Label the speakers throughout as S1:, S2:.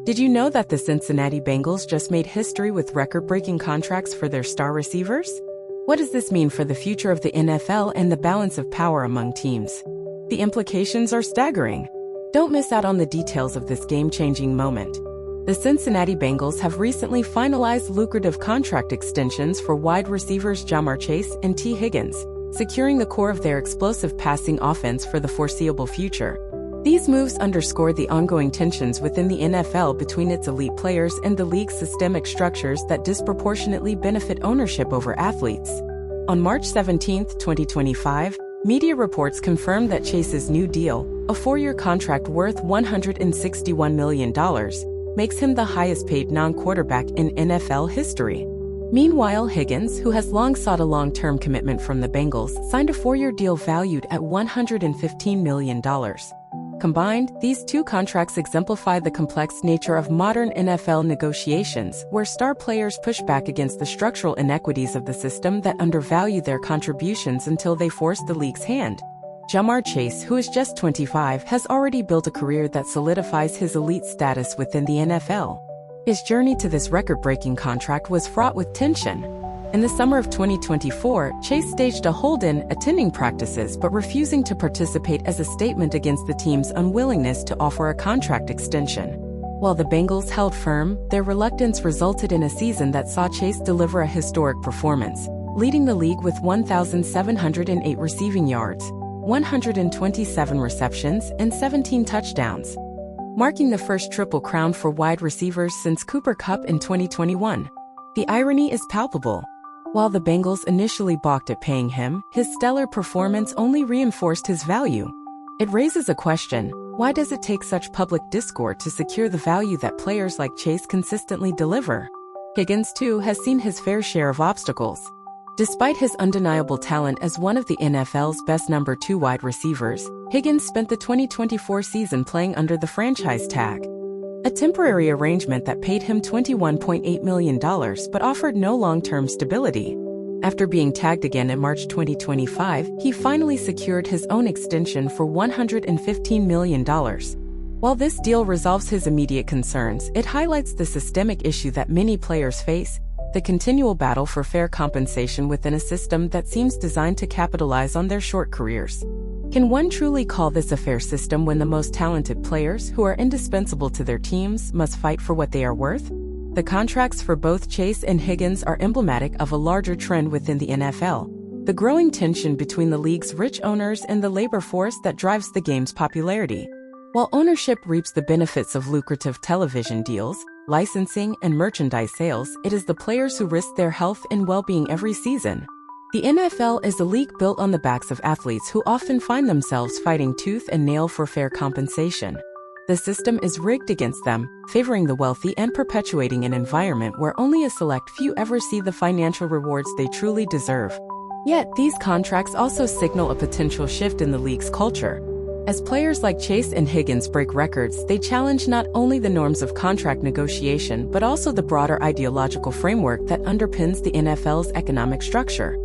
S1: Did you know that the Cincinnati Bengals just made history with record-breaking contracts for their star receivers? What does this mean for the future of the NFL and the balance of power among teams? The implications are staggering. Don't miss out on the details of this game-changing moment. The Cincinnati Bengals have recently finalized lucrative contract extensions for wide receivers Ja'Marr Chase and T. Higgins, securing the core of their explosive passing offense for the foreseeable future. These moves underscore the ongoing tensions within the NFL between its elite players and the league's systemic structures that disproportionately benefit ownership over athletes. On March 17, 2025, media reports confirmed that Chase's new deal, a 4-year contract worth $161 million, makes him the highest-paid non-quarterback in NFL history. Meanwhile, Higgins, who has long sought a long-term commitment from the Bengals, signed a 4-year deal valued at $115 million. Combined, these two contracts exemplify the complex nature of modern NFL negotiations, where star players push back against the structural inequities of the system that undervalue their contributions until they force the league's hand. Ja'Marr Chase, who is just 25, has already built a career that solidifies his elite status within the NFL. His journey to this record-breaking contract was fraught with tension. In the summer of 2024, Chase staged a hold-in, attending practices but refusing to participate as a statement against the team's unwillingness to offer a contract extension. While the Bengals held firm, their reluctance resulted in a season that saw Chase deliver a historic performance, leading the league with 1,708 receiving yards, 127 receptions, and 17 touchdowns, marking the first Triple Crown for wide receivers since Cooper Kupp in 2021. The irony is palpable. While the Bengals initially balked at paying him, his stellar performance only reinforced his value. It raises a question: why does it take such public discord to secure the value that players like Chase consistently deliver? Higgins, too, has seen his fair share of obstacles. Despite his undeniable talent as one of the NFL's best number 2 wide receivers, Higgins spent the 2024 season playing under the franchise tag, a temporary arrangement that paid him $21.8 million but offered no long-term stability. After being tagged again in March 2025, he finally secured his own extension for $115 million. While this deal resolves his immediate concerns, it highlights the systemic issue that many players face: the continual battle for fair compensation within a system that seems designed to capitalize on their short careers. Can one truly call this a fair system when the most talented players, who are indispensable to their teams, must fight for what they are worth? The contracts for both Chase and Higgins are emblematic of a larger trend within the NFL: the growing tension between the league's rich owners and the labor force that drives the game's popularity. While ownership reaps the benefits of lucrative television deals, licensing, and merchandise sales, it is the players who risk their health and well-being every season. The NFL is a league built on the backs of athletes who often find themselves fighting tooth and nail for fair compensation. The system is rigged against them, favoring the wealthy and perpetuating an environment where only a select few ever see the financial rewards they truly deserve. Yet, these contracts also signal a potential shift in the league's culture. As players like Chase and Higgins break records, they challenge not only the norms of contract negotiation but also the broader ideological framework that underpins the NFL's economic structure.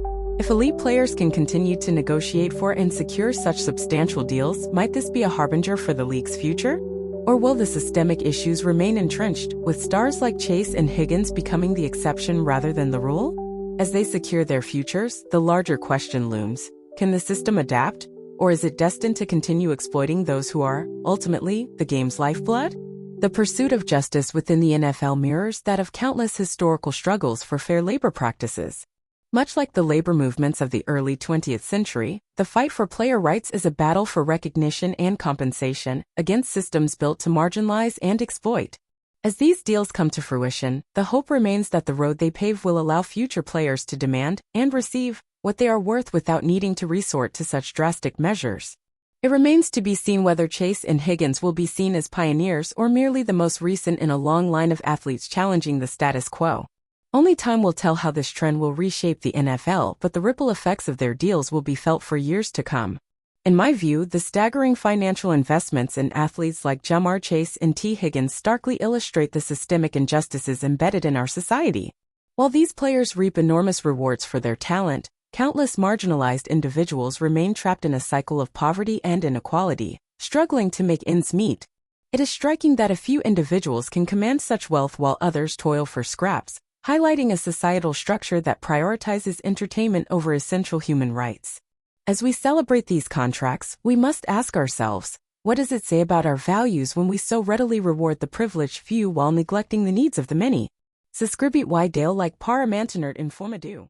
S1: If elite players can continue to negotiate for and secure such substantial deals, might this be a harbinger for the league's future? Or will the systemic issues remain entrenched, with stars like Chase and Higgins becoming the exception rather than the rule? As they secure their futures, the larger question looms: can the system adapt? Or is it destined to continue exploiting those who are, ultimately, the game's lifeblood? The pursuit of justice within the NFL mirrors that of countless historical struggles for fair labor practices. Much like the labor movements of the early 20th century, the fight for player rights is a battle for recognition and compensation against systems built to marginalize and exploit. As these deals come to fruition, the hope remains that the road they pave will allow future players to demand and receive what they are worth without needing to resort to such drastic measures. It remains to be seen whether Chase and Higgins will be seen as pioneers or merely the most recent in a long line of athletes challenging the status quo. Only time will tell how this trend will reshape the NFL, but the ripple effects of their deals will be felt for years to come. In my view, the staggering financial investments in athletes like Ja'Marr Chase and T. Higgins starkly illustrate the systemic injustices embedded in our society. While these players reap enormous rewards for their talent, countless marginalized individuals remain trapped in a cycle of poverty and inequality, struggling to make ends meet. It is striking that a few individuals can command such wealth while others toil for scraps, highlighting a societal structure that prioritizes entertainment over essential human rights. As we celebrate these contracts, we must ask ourselves, what does it say about our values when we so readily reward the privileged few while neglecting the needs of the many? Scribit y Dale like para mantenert informadu.